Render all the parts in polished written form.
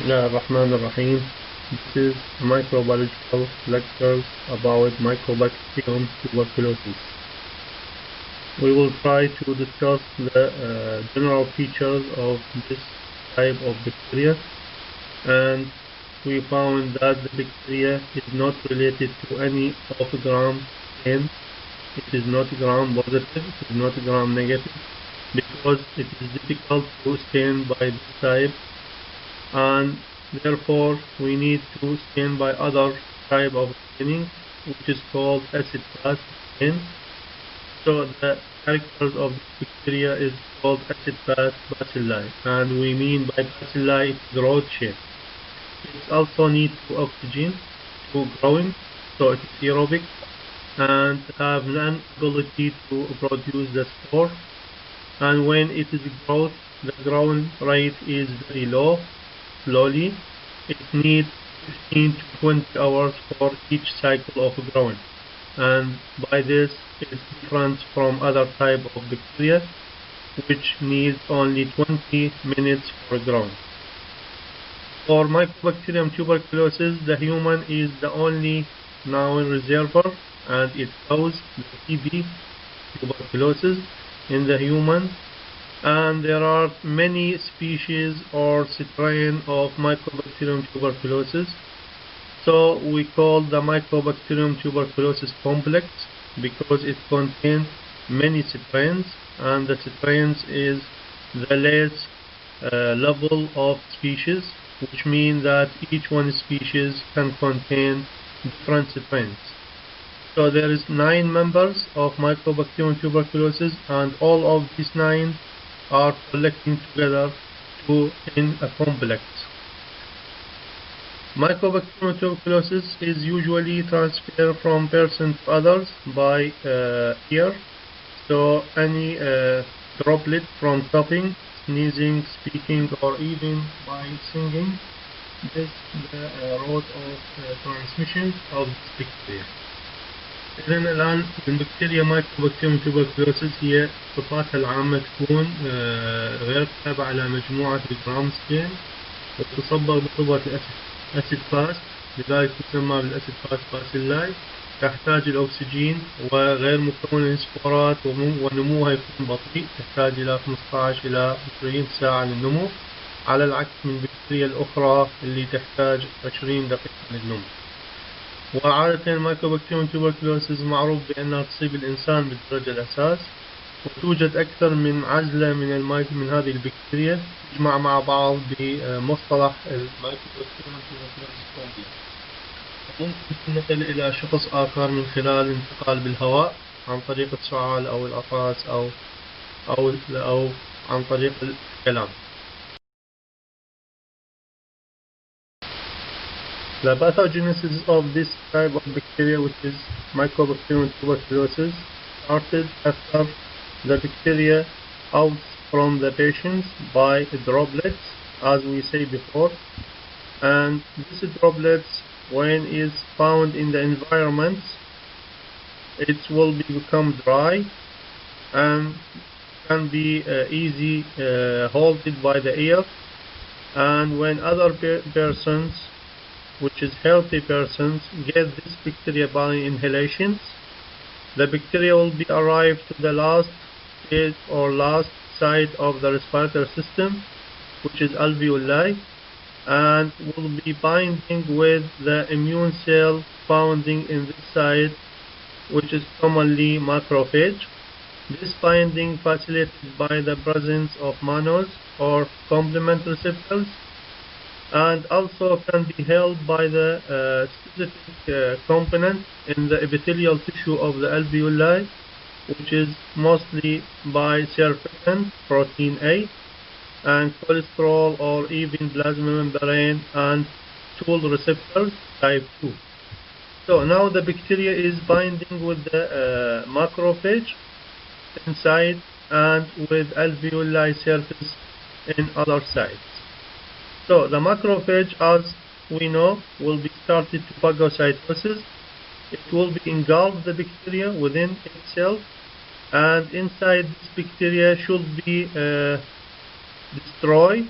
Bismillahirrahmanirrahim. This is a microbiological lecture about Mycobacterium tuberculosis. We will try to discuss the general features of this type of bacteria, and we found that the bacteria is not related to any of gram stain. It is not gram positive, it is not gram negative, because it is difficult to stain by this type, and therefore we need to stain by other type of staining, which is called acid-fast stain. So the characters of this bacteria is called acid-fast bacilli, and we mean by bacilli it's rod shape. It also needs oxygen to growing, so it is aerobic and have an ability to produce the spore. And when it is growth, the growing rate is very low, slowly. It needs 15 to 20 hours for each cycle of growing, and by this it is different from other type of bacteria, which needs only 20 minutes for growing. For Mycobacterium tuberculosis, the human is the only known reservoir, and it causes the TB, tuberculosis, in the human. And there are many species or strain of Mycobacterium tuberculosis. So we call the Mycobacterium tuberculosis complex because it contains many strains, and the strains is the less level of species, which means that each one species can contain different strains. So there is 9 members of Mycobacterium tuberculosis, and all of these 9 are collecting together in a complex. Mycobacterium tuberculosis is usually transferred from person to others by air. So any droplet from coughing, sneezing, speaking, or even by singing is the route of transmission of this bacteria. إذن الآن البكتيريا مايكوبكتيريوم tuberculosis هي صفاتها العامة تكون غير تابعة لمجموعة الجرام ستين، وتصبغ بصبغة الأسيد فاست، لذلك تسمى بالأسيد فاست باسيلاي. تحتاج الأكسجين وغير مكونة للسبورات، ونموها يكون بطيء، تحتاج إلى 15 إلى 20 ساعة للنمو، على العكس من البكتيريا الأخرى اللي تحتاج 20 دقيقة للنمو. وعادة المايكوبكتيريوم tuberculosis معروف بأنها تصيب الإنسان بالدرجة الأساس، وتوجد أكثر من عزلة من هذه البكتيريا تجمع مع بعض بمصطلح المايكوبكتيريوم tuberculosis complex. ممكن تنقل إلى شخص آخر من خلال الانتقال بالهواء عن طريق السعال أو العطاس أو عن طريق الكلام. The pathogenesis of this type of bacteria, which is Mycobacterium tuberculosis, started after the bacteria out from the patients by droplets, as we say before, and these droplets, when is found in the environment, it will become dry and can be easy halted by the air, and when other persons, which is healthy persons, get this bacteria by inhalations, the bacteria will be arrived to the last stage or last side of the respiratory system, which is alveoli, and will be binding with the immune cell founding in this side, which is commonly macrophage. This binding facilitated by the presence of mannose or complement receptors, and also can be held by the specific component in the epithelial tissue of the alveoli, which is mostly by surfactant protein A and cholesterol or even plasma membrane and tool receptors type 2. So now the bacteria is binding with the macrophage inside and with alveoli surface in other sides. So the macrophage, as we know, will be started to phagocytosis. It will be engulf the bacteria within itself, and inside this bacteria should be destroyed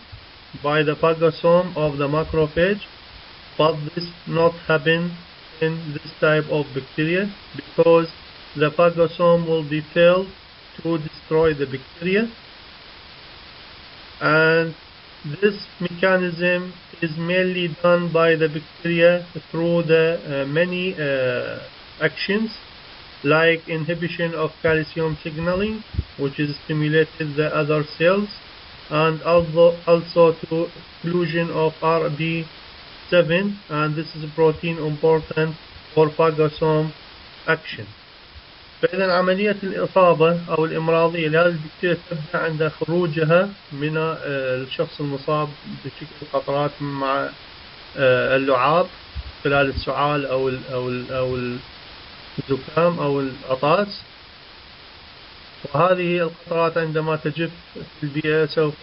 by the phagosome of the macrophage, but this not happen in this type of bacteria because the phagosome will be failed to destroy the bacteria, and this mechanism is mainly done by the bacteria through the many actions like inhibition of calcium signaling, which is stimulated the other cells, and also to exclusion of RB7, and this is a protein important for phagosome action. فإذا عملية الإصابة أو الإمراضية لهذه البكتيريا تبدأ عند خروجها من الشخص المصاب بشكل قطرات مع اللعاب خلال السعال أو الزكام أو العطاس، وهذه القطرات عندما تجف في البيئة سوف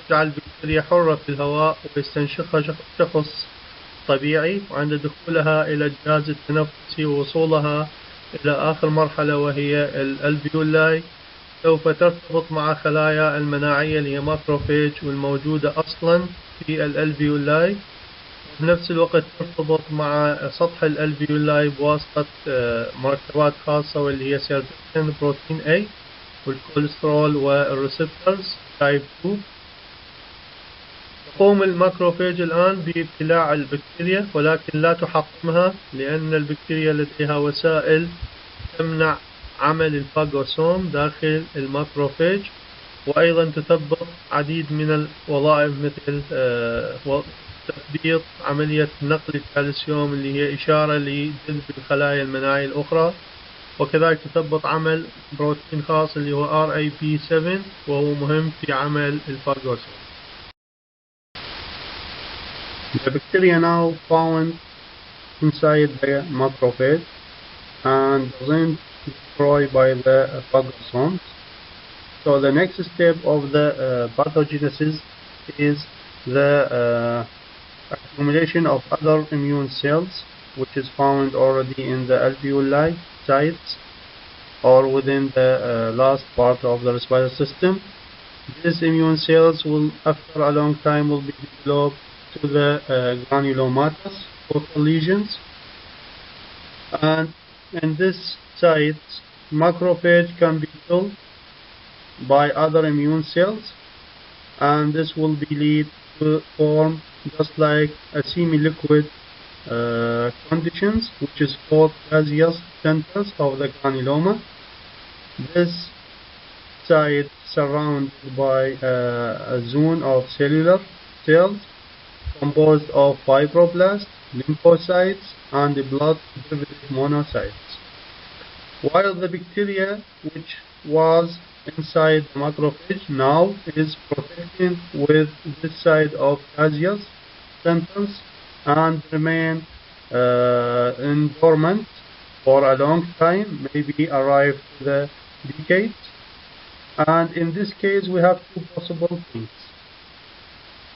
تجعل البكتيريا حرة في الهواء ويستنشقها شخص طبيعي، وعند دخولها إلى الجهاز التنفسي ووصولها إلى آخر مرحلة وهي الألفيولاي سوف ترتبط مع خلايا المناعية اللي هي ماكروفيج والموجودة أصلا في الألفيولاي، وبنفس الوقت ترتبط مع سطح الألفيولاي بواسطة مركبات خاصة واللي هي سيرتين بروتين A والكوليسترول والريسبتورز تايب 2. تقوم الماكروفيج الآن بابتلاع البكتيريا ولكن لا تحطمها، لأن البكتيريا لديها وسائل تمنع عمل الفاغوسوم داخل الماكروفيج، وأيضا تثبط عديد من الوظائف مثل تثبيط عملية نقل الكالسيوم اللي هي إشارة لجذب الخلايا المناعية الأخرى، وكذلك تثبط عمل بروتين خاص اللي هو RAP7 وهو مهم في عمل الفاغوسوم. The bacteria now found inside the macrophage and doesn't destroy by the phagosomes. So the next step of the pathogenesis is the accumulation of other immune cells, which is found already in the alveoli sites or within the last part of the respiratory system. These immune cells will, after a long time, will be developed to the granulomatous focal lesions, and in this site macrophage can be killed by other immune cells, and this will be lead to form just like a semi-liquid conditions, which is called gaseous centers of the granuloma. This site surrounded by a zone of cellular cells composed of fibroblasts, lymphocytes, and blood-derived monocytes. While the bacteria which was inside the macrophage now is protected with this side of gaseous centers and remain in dormant for a long time, maybe arrive to the decades. And in this case we have two possible things.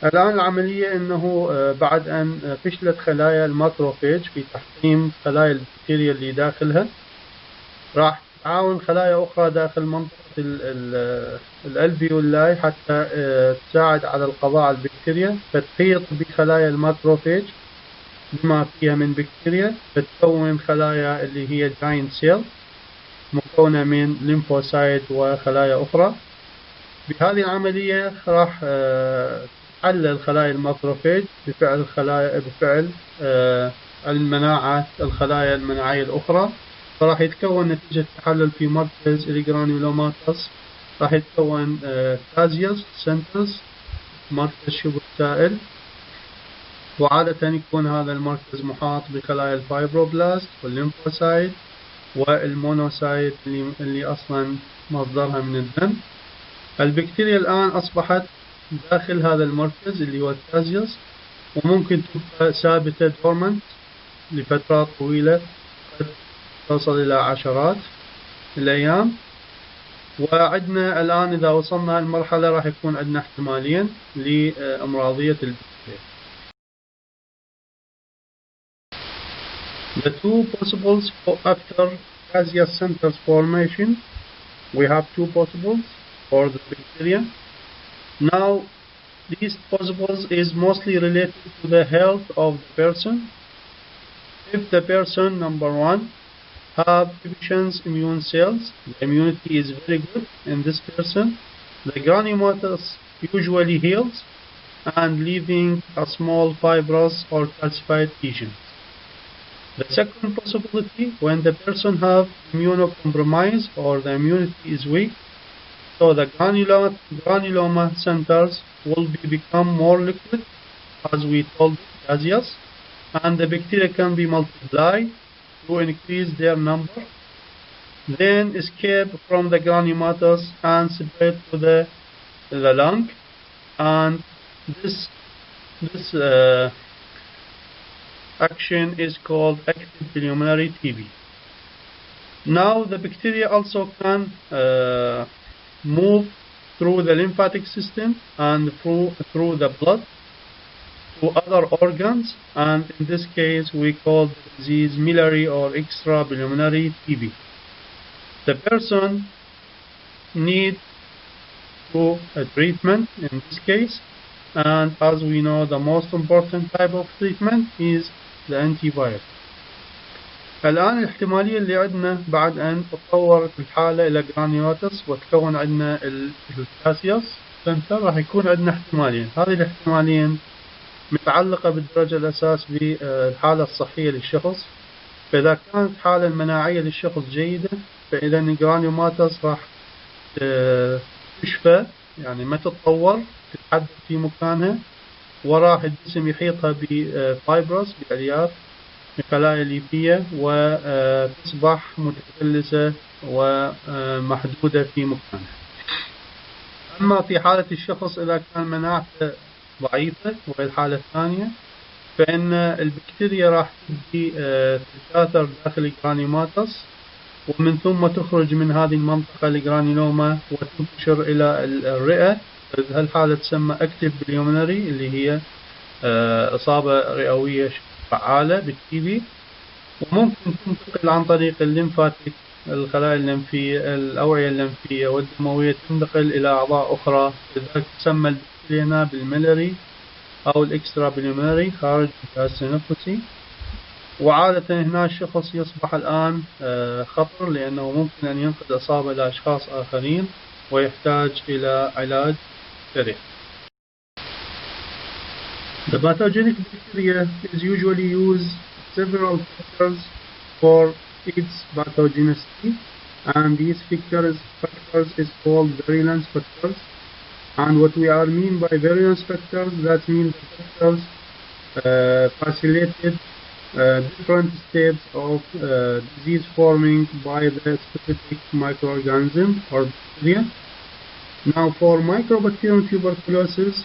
الآن العملية أنه بعد أن فشلت خلايا الماكروفيج في تحطيم خلايا البكتيريا اللي داخلها، راح تعاون خلايا أخرى داخل منطقة الألفيولاي حتى تساعد على القضاء على البكتيريا، فتحيط بخلايا الماكروفيج بما فيها من بكتيريا، فتكون خلايا اللي هي جاينت سيل مكونة من ليمفوسايت وخلايا أخرى. بهذه العملية راح تحلل خلايا الماكروفيج بفعل المناعة الخلايا المناعية الأخرى، فراح يتكون نتيجة تحلل في مركز الجرانيولوماتس، راح يتكون كازيوس سنترز مركز شبه سائل، وعادة يكون هذا المركز محاط بخلايا الفايبروبلاست والليمفوسايت والمونوسايت اللي أصلا مصدرها من الدم. البكتيريا الآن أصبحت داخل هذا المركز اللي هو الكازيوس، وممكن تبقى ثابتة دورمنت لفترات طويلة قد تصل إلى عشرات الأيام. وعندنا الآن إذا وصلنا المرحلة راح يكون عندنا احتمالين لأمراضية البكتيريا. The two possibles after gaseous centers formation, we have two possibles for the bacteria. Now these possibles is mostly related to the health of the person. If the person, number one, have deficient immune cells, the immunity is very good in this person, the granulomatous usually heals and leaving a small fibrous or calcified lesion. The second possibility, when the person have immunocompromise or the immunity is weak, so the granuloma centers will become more liquid, as we told, gaseous, and the bacteria can be multiplied to increase their number, then escape from the granulomatous and spread to the lung, and this action is called active pulmonary TB. Now the bacteria also can move through the lymphatic system and through the blood to other organs, and in this case we call the disease miliary or extrapulmonary TB. The person needs a treatment in this case, and as we know the most important type of treatment is the antiviral. الآن الاحتمالية اللي عندنا بعد أن تطورت الحالة إلى جرانيوتس وتكون عندنا الكاسيوس سنتر، راح يكون عندنا احتمالين. هذه الاحتمالين متعلقة بالدرجة الأساس بالحالة الصحية للشخص. فإذا كانت الحالة المناعية للشخص جيدة فإذا الجرانيوماتس راح تشفى، يعني ما تتطور، تتحدث في مكانها، وراح الجسم يحيطها بفايبروس بألياف بخلايا ليفية وتصبح متكلسة ومحدودة في مكانها. أما في حالة الشخص إذا كان مناعته ضعيفة وهي الحالة الثانية، فإن البكتيريا راح تبدي تتكاثر داخل الجرانيوماتس ومن ثم تخرج من هذه المنطقة الجرانيلوما وتنتشر إلى الرئة. هالحالة تسمى active pulmonary اللي هي إصابة رئوية فعالة بالتي، وممكن تنتقل عن طريق الليمفاتيك، الخلايا الليمفية، الأوعية الليمفية والدموية، تنتقل إلى أعضاء أخرى، لذلك تسمى البكتيريا هنا بالميلاري أو الإكسترا بليمونري خارج الجهاز التنفسي. وعادة هنا الشخص يصبح الآن خطر لأنه ممكن أن ينقل إصابة لأشخاص آخرين ويحتاج إلى علاج سريع. The pathogenic bacteria is usually used several factors for its pathogenicity, and these factors is called virulence factors. And what we are mean by virulence factors, that means factors facilitated different steps of disease forming by the specific microorganism or bacteria. Now for Mycobacterium tuberculosis,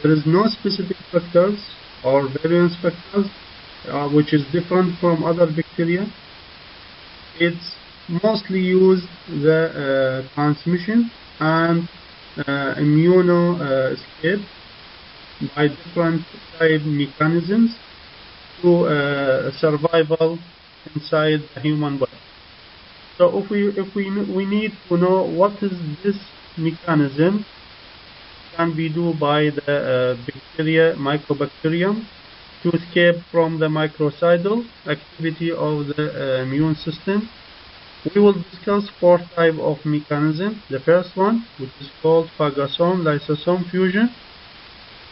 there is no specific factors or virulence factors which is different from other bacteria. It's mostly used the transmission and escape by different type mechanisms to survival inside the human body. So if we need to know what is this mechanism, can be done by the bacteria Mycobacterium to escape from the microcidal activity of the immune system. We will discuss 4 types of mechanisms. The first one, which is called phagosome lysosome fusion.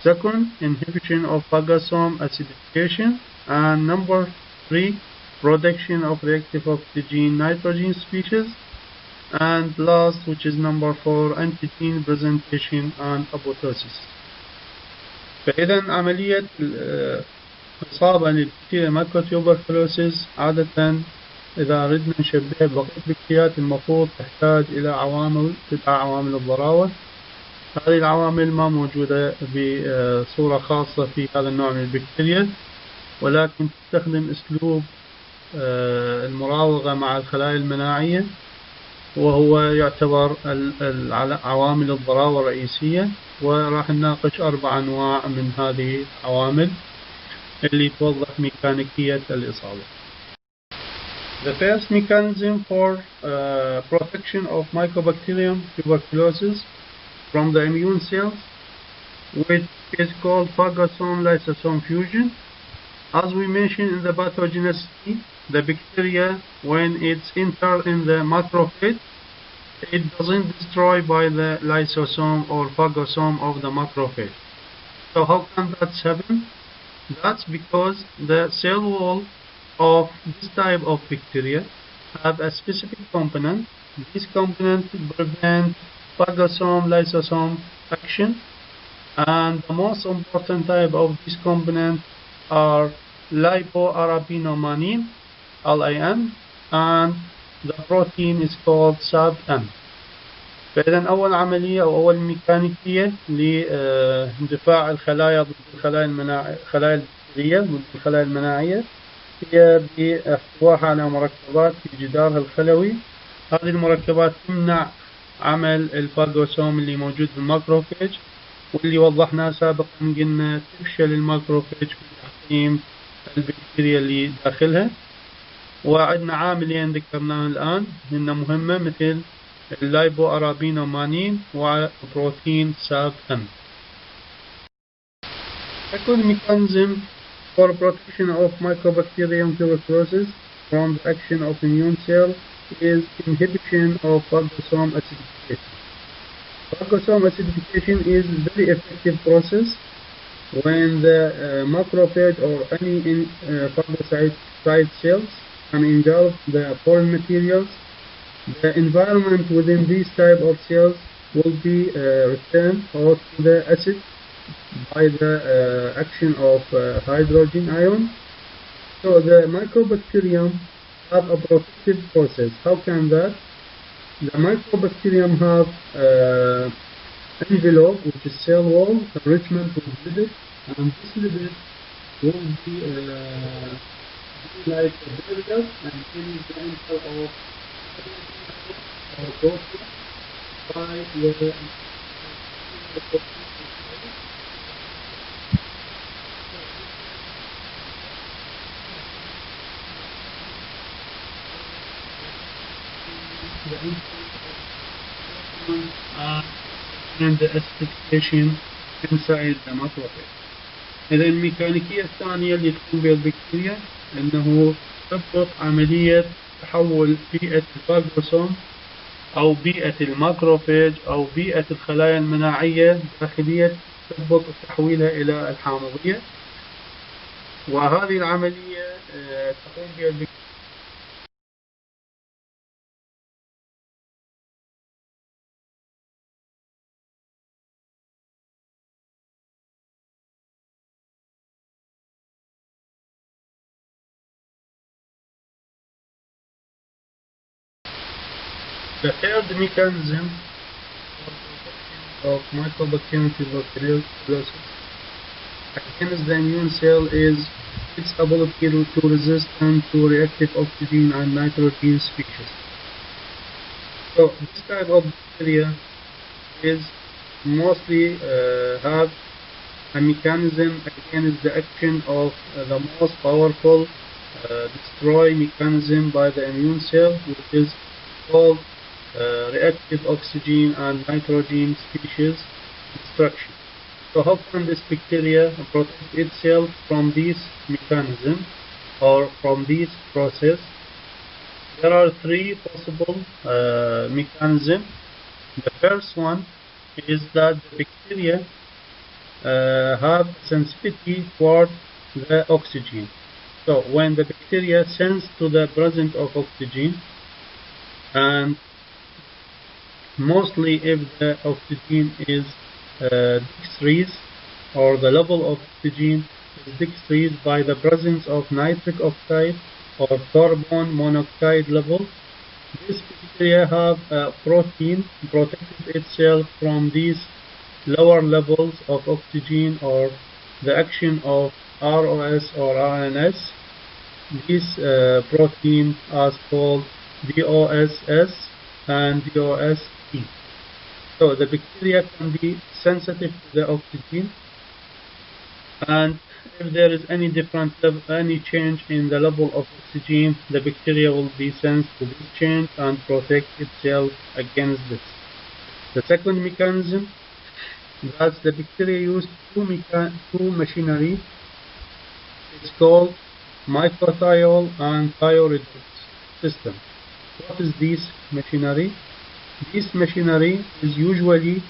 Second, inhibition of phagosome acidification. And number 3, production of reactive oxygen nitrogen species. And last, which is number 4, antigen presentation and apoptosis. فإذا عملية الإصابة للبكتيريا مايكوتيوبركلوسيس عادة إذا أردنا نشبهها ببقية البكتيريات المفروض تحتاج إلى عوامل تدعى عوامل الضراوة. هذه العوامل ما موجودة بصورة خاصة في هذا النوع من البكتيريا، ولكن تستخدم أسلوب المراوغة مع الخلايا المناعية، وهو يعتبر عوامل الضراوة الرئيسية. وراح نناقش 4 أنواع من هذه العوامل اللي توضح ميكانيكية الإصابة. The first mechanism for protection of Mycobacterium tuberculosis from the immune cells which is called phagosome lysosome fusion. As we mentioned in the pathogenesis, the bacteria, when it's entered in the macrophage, it doesn't destroy by the lysosome or phagosome of the macrophage. So how can that happen? That's because the cell wall of this type of bacteria have a specific component. This component prevents phagosome lysosome action, and the most important type of this component are lipoarabinomannan LAM, and the protein is called SAB-M. فإذا أول عملية أو أول ميكانيكية لدفاع الخلايا ضد الخلايا البكتيرية ضد الخلايا المناعية هي باحتوائها على مركبات في جدارها الخلوي. هذه المركبات تمنع عمل الفاجوسوم اللي موجود في الماكروفيج، واللي وضحناه سابقا قلنا تفشل الماكروفيج في تحطيم البكتيريا اللي داخلها. وعندنا عاملين ذكرناهم الآن هن مهمة، مثل اللايبوارابينومانين وبروتين SAB-M. Second mechanism for protection of Mycobacterium tuberculosis from the action of immune cell is inhibition of phagosome acidification. Phagosome acidification is a very effective process when the macrophage or any phagocyte cells can engulf the foreign materials. The environment within these type of cells will be returned or to the acid by the action of hydrogen ion. So the Mycobacterium have a protective process. How can that? The Mycobacterium have envelope, which is cell wall, enrichment with lipid, and this lipid will be like a barrier and any enter of or protein by the and the acidification inside the macrophage. إذا الميكانيكية الثانية اللي تقوم بها البكتيريا أنه تضبط عملية تحول بيئة الفاجوسوم أو بيئة الماكروفيج أو بيئة الخلايا المناعية الداخلية، تضبط تحويلها إلى الحامضية. وهذه العملية تقوم بها البكتيريا. The third mechanism of Mycobacterium tuberculosis against the immune cell is its ability to resist to reactive oxygen and nitrogen species. So this type of bacteria is mostly have a mechanism against the action of the most powerful destroy mechanism by the immune cell, which is called reactive oxygen and nitrogen species destruction. So how can this bacteria protect itself from this mechanism or from this process? There are three possible mechanisms. The first one is that the bacteria have sensitivity toward the oxygen. So when the bacteria sense to the presence of oxygen, and mostly if the oxygen is decreased or the level of oxygen is decreased by the presence of nitric oxide or carbon monoxide level, this bacteria have a protein protected itself from these lower levels of oxygen or the action of ROS or RNS. This protein is called DOSS and DOST. So the bacteria can be sensitive to the oxygen, and if there is any any change in the level of oxygen, the bacteria will be sensed to this change and protect itself against this. The second mechanism Thus, the bacteria use two machinery. It's called microthiol and thioredox system. What is this machinery? This machinery is usually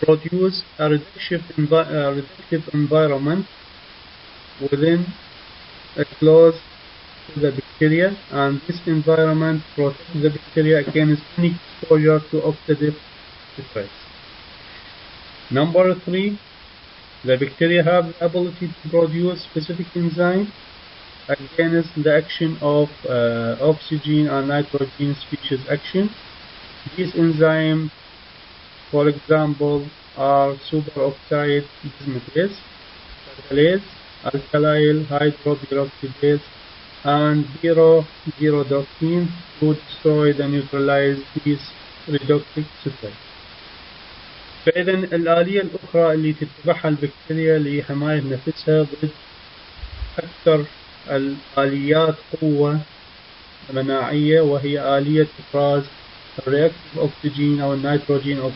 produce a reductive environment within a close to the bacteria, and this environment protects the bacteria against any exposure to oxidative stress. Number 3, the bacteria have the ability to produce specific enzyme against the action of oxygen and nitrogen species action. These enzymes, for example, are superoxide dismutase, catalase, alkylyl hydroperoxidase, and pyroxydoxine to destroy and neutralize these reductive ستات. فإذا الآلية الأخرى اللي تتبعها البكتيريا لحماية نفسها ضد أكثر الآليات قوة مناعية، وهي آلية إفراز الرياكتيف أكسجين أو النيتروجين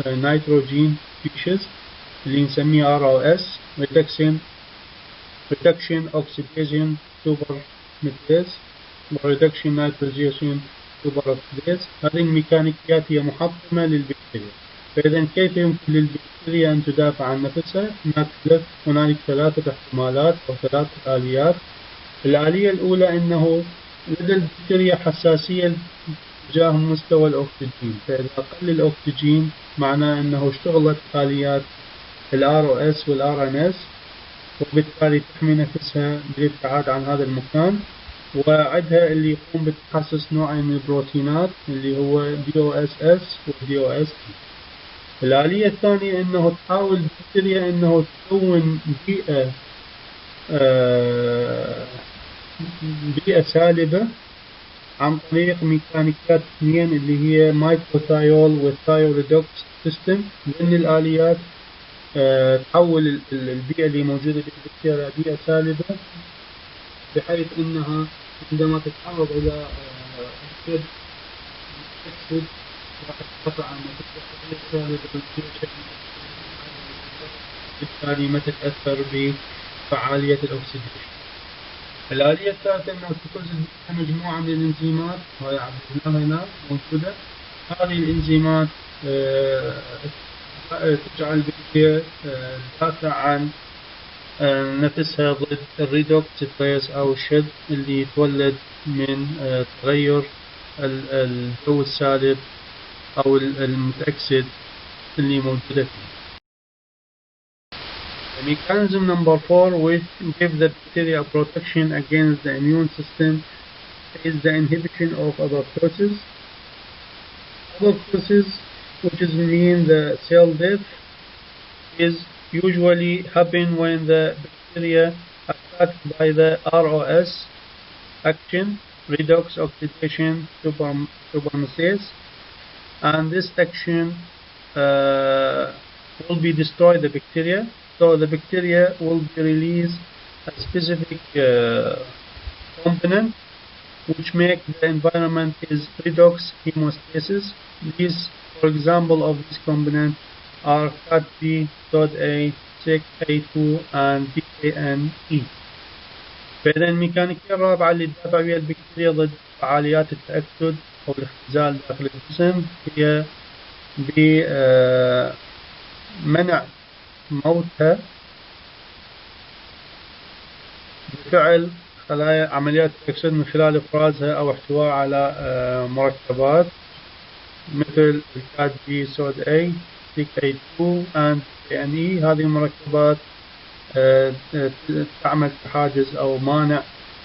نيتروجين سبيشيز اللي نسميها ROS reduction oxidation superoxidase reduction nitrogen superoxidase. هذه الميكانيكيات هي محطمة للبكتيريا. فإذا كيف يمكن للبكتيريا أن تدافع عن نفسها؟ هنالك ثلاثة احتمالات أو ثلاثة آليات. الآلية الأولى أنه لدى البكتيريا حساسية تجاه مستوى الأكسجين، فإذا قل الأكسجين معناه أنه اشتغلت آليات ROS والRNS، وبالتالي تحمي نفسها بالابتعاد عن هذا المكان، وعندها اللي يقوم بتحسس نوعين من البروتينات اللي هو DOSS و DOST. الآلية الثانية أنه تحاول البكتيريا أنه تكون بيئة سالبة عن طريق ميكانيكات اثنين اللي هي مايكروثايول والثايوريدوكس سيستم. من الآليات تحول البيئة اللي موجودة بالبكتيريا بيئة سالبة، بحيث أنها عندما تتعرض إلى أكسد راح تقطع عن بيئة سالبة، بالتالي ما تتأثر بفعالية الأكسديشن. الآلية الثالثة أنها تكون مجموعة من الإنزيمات، وهي عبدناها هنا موجودة. هذه الإنزيمات تجعل البكتيريا تدافع عن نفسها ضد الريدوكس ستريس أو الشد اللي يتولد من تغير الجو السالب أو المتأكسد اللي موجودة فيه. Mechanism number 4, which gives the bacteria protection against the immune system, is the inhibition of apoptosis. Apoptosis, which is mean the cell death, is usually happen when the bacteria attacked by the ROS action, redox oxidation superoxidase, and this action will be destroy the bacteria. So the bacteria will be release a specific component which make the environment is redox hemostasis. These, for example, of this component are CAT-B, TOD-A, SIC-A2 and PKNE. فإذا الميكانيكية الرابعة اللي تدافع بها البكتيريا ضد فعاليات التأكسد أو الاختزال داخل الجسم هي بمنع موتها بفعل خلايا عمليات التأكسد من خلال إفرازها أو احتواء على مركبات مثل الكات-B SOD-A SIC-A2 and PKNE. هذه المركبات تعمل كحاجز أو مانع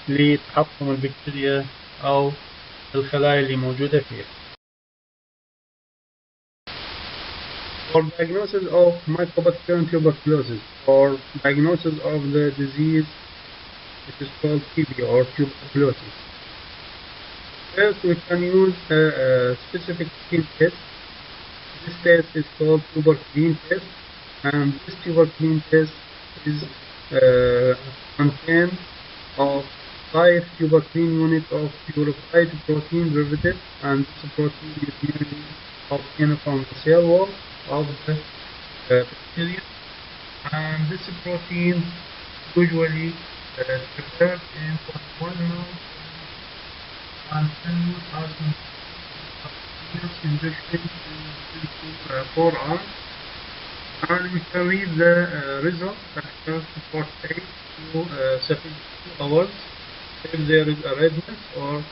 لتحطم البكتيريا أو الخلايا اللي موجودة فيها. For diagnosis of Mycobacterium tuberculosis, or diagnosis of the disease which is called TB or tuberculosis, first we can use a specific skin test. This test is called tuberculin test, and this tuberculin test is contained of 5 tuberculin units of purified protein derivative, and this protein is mainly obtained from the cell wall of the bacteria, and this protein usually prepared in polymer and then as injection into forearm, and we can read the result after 48 to 72 hours. If there is a redness or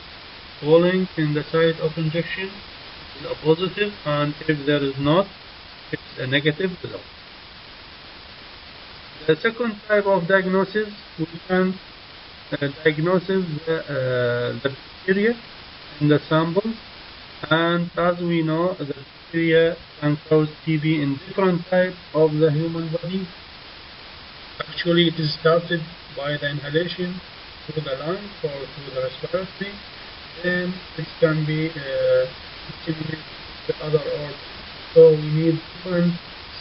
swelling in the site of injection, it is a positive, and if there is not, it is a negative result. The second type of diagnosis, we can diagnose the bacteria in the sample, and as we know, the bacteria can cause TB in different types of the human body. Actually, it is started by the inhalation through the lungs or through the respiratory, then it can be disseminated to other organs. So we need different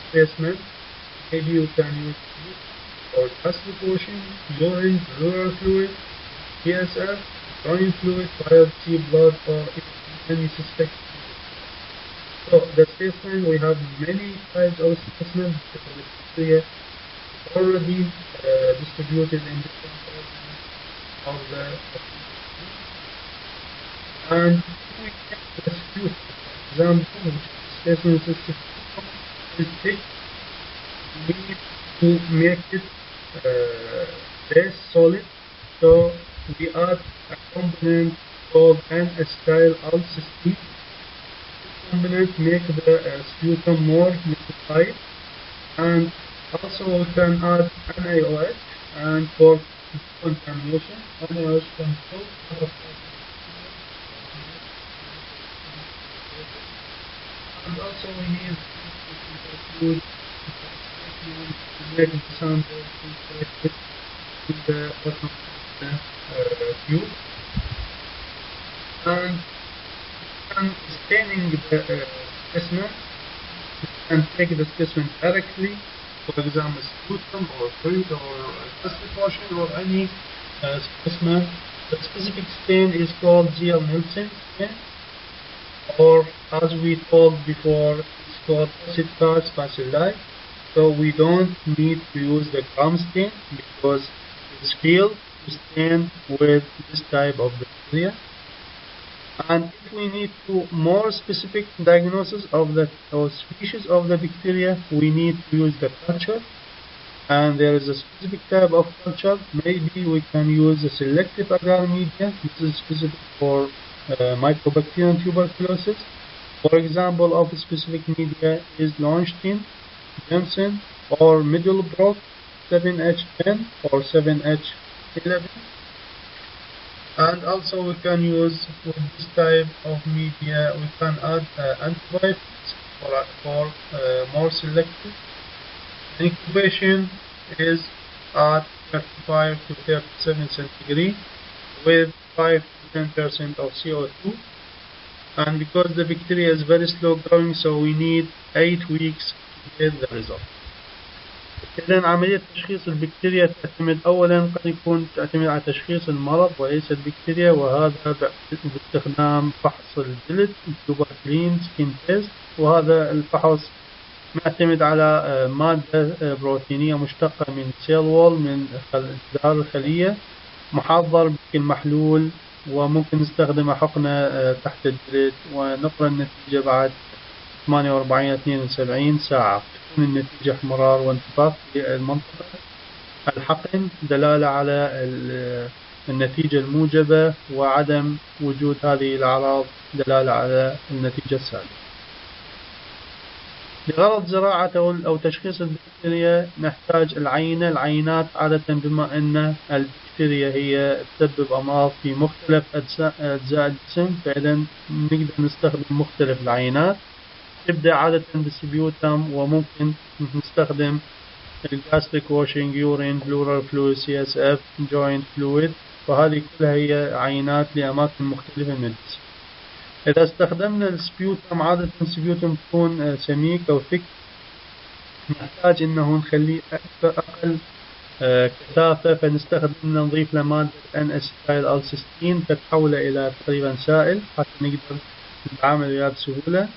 specimens. Maybe you can use or gastric washing, urine, pleural fluid, PSF, joint fluid, biopsy, blood, or any suspected. So the specimen, we have many types of specimens because the bacteria is already distributed in different organs of the and if we take the sputum, for example, which is specimen is thick, we need to make it less solid, so we add a component called N-acetyl alcystine. This component makes the sputum more liquefied, and also we can add NaOH, and for contamination, NaOH can kill and also we need to make the sample to the bottom of the tube, and staining the specimen, you can take the specimen directly, for example sputum or fluid or gastric washing or any specimen. The specific stain is called Ziehl-Neelsen stain, or as we told before, it's called acid-fast bacilli. So we don't need to use the gram stain because it's failed to stain with this type of bacteria. And if we need to more specific diagnosis of the species of the bacteria, we need to use the culture. And there is a specific type of culture. Maybe we can use a selective agar media. This is specific for Mycobacterium tuberculosis. For example of specific media is Lowenstein, Jensen, or Middlebrook 7H10 or 7H11. And also we can use with this type of media, we can add antibiotics for more selective. Incubation is at 35 to 37 centigrade with 5 to 10% of CO2. And because the bacteria is very slow growing, so we need 8 weeks to get the result. إذن عملية تشخيص البكتيريا تعتمد أولا قد يكون تعتمد على تشخيص المرض وليس البكتيريا، وهذا باستخدام فحص الجلد tuberculin skin test، وهذا الفحص معتمد على مادة بروتينية مشتقة من سيل وول من جدار الخلية، محضر بشكل محلول، وممكن نستخدم حقنة تحت الجلد، ونقرأ النتيجة بعد 48 72 ساعة. تكون النتيجة احمرار وانتفاخ في المنطقة الحقن دلالة على النتيجة الموجبة، وعدم وجود هذه الأعراض دلالة على النتيجة السالبة. لغرض زراعة أو تشخيص البكتيريا نحتاج العينات عادة، بما أن البكتيريا هي تسبب أمراض في مختلف أجزاء الجسم، فإذا نقدر نستخدم مختلف العينات. تبدأ عادة بالسبيوتم، وممكن نستخدم الجاستريك واشنج، يورين، بلورال فلويد، CSF، جوينت فلويد، وهذه كلها هي عينات لأماكن مختلفة من الجسم. إذا استخدمنا السبيوتم، عادة السبيوتم تكون سميك أو ثك، نحتاج إنه نخليه أقل كثافة، فنستخدم نضيف له مادة N-acetyl alcystine فتحوله إلى تقريبا سائل حتى نقدر نتعامل وياه بسهولة.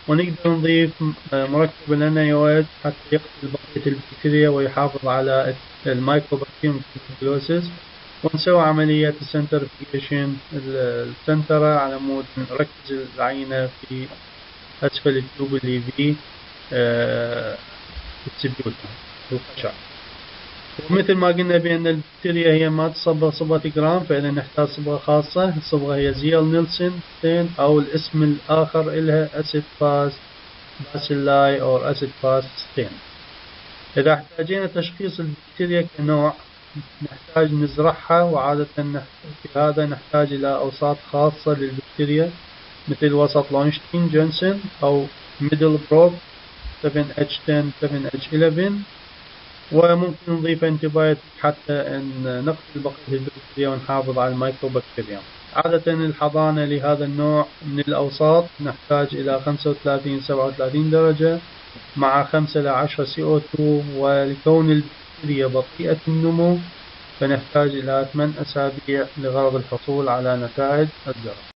ونقدر نضيف مركب الNaOH حتى يقتل بقية البكتيريا ويحافظ على المايكوبكتيريوم tuberculosis، ونسوي عملية السنترفيوجن السنترة على مود نركز العينة في أسفل التوب اللي فيه السبيوتم القشع. ومثل ما قلنا بأن البكتيريا هي ما تصبغ صبغة جرام، فإذا نحتاج صبغة خاصة. الصبغة هي زيل نيلسون ستين، أو الاسم الآخر إلها أسيد فاست باسيلاي أو أسيد فاست ستين. إذا احتاجينا تشخيص البكتيريا كنوع نحتاج نزرعها، وعادة في هذا نحتاج إلى أوساط خاصة للبكتيريا مثل وسط لونشتين جونسون أو ميدل بروب 7H10 7H11، وممكن نضيف انتبايوتيك حتى أن نقتل بقية البكتيريا ونحافظ على المايكوبكتيريوم. عادة الحضانة لهذا النوع من الأوساط نحتاج إلى 35-37 درجة مع 5 إلى 10 CO2، ولكون البكتيريا بطيئة النمو فنحتاج إلى 8 أسابيع لغرض الحصول على نتائج الزرع.